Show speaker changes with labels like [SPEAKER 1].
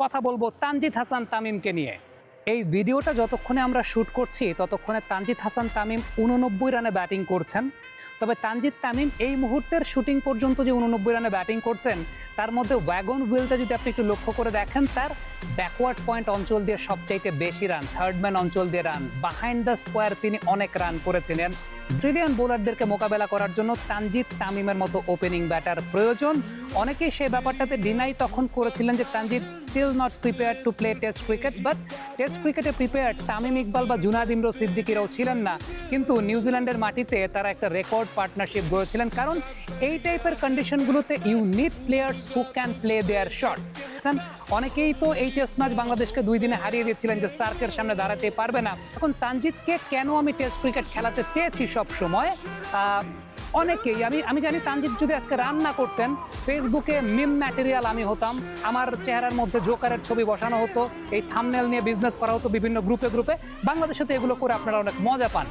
[SPEAKER 1] কথা বলবো তানজিদ হাসান তামিমকে নিয়ে। এই ভিডিওটা যতক্ষণে আমরা শ্যুট করছি ততক্ষণে তানজিদ হাসান তামিম 89 রানে ব্যাটিং করছেন। তবে তানজিদ তামিম এই মুহূর্তের শুটিং পর্যন্ত যে 89 রানে ব্যাটিং করছেন তার মধ্যে ওয়াগন হুইলটা যদি আপনি একটু লক্ষ্য করে দেখেন, তার ব্যাকওয়ার্ড পয়েন্ট অঞ্চল দিয়ে সবচাইতে বেশি রান, থার্ড ম্যান অঞ্চল দিয়ে রান, বিহাইন্ড দ্য স্কোয়ার তিনি অনেক রান করেছিলেন। ব্রিলিয়ান্ট বোলারদেরকে মোকাবেলা করার জন্য তানজিদ তামিমের মতো ওপেনিং ব্যাটার প্রয়োজন। অনেকেই সেই ব্যাপারটাতে ডিনাই তখন করেছিলেন যে Tanjid still not prepare to play test cricket, but test ক্রিকেটে প্রিপেয়ার তামিম ইকবাল বা জুনাদ ইমরো সিদ্দিকীরাও ছিলেন না। কিন্তু নিউজিল্যান্ডের মাটিতে তারা একটা রেকর্ড পার্টনারশিপ গড়েছিলেন, কারণ এই টাইপের কন্ডিশনগুলোতে you need players who can play their shots. অনেকেই তো এই টেস্ট ম্যাচ বাংলাদেশকে 2 দিনে হারিয়ে দিচ্ছিলেন যে স্টার্কের সামনে দাঁড়াতে পারবে না। এখন তানজিদকে কেন আমি টেস্ট ক্রিকেট খেলাতে চেয়েছি সব সময়, অনেকেই আমি জানি তানজিদ যদি আজকে রান না করতেন ফেসবুকে মিম ম্যাটেরিয়াল আমি হতাম, আমার চেহারার মধ্যে জোকারের ছবি বসানো হতো, এই থাম্বনেল নিয়ে বিজনেস করা হতো বিভিন্ন গ্রুপে। বাংলাদেশে তো এগুলো করে আপনারা অনেক মজা পান।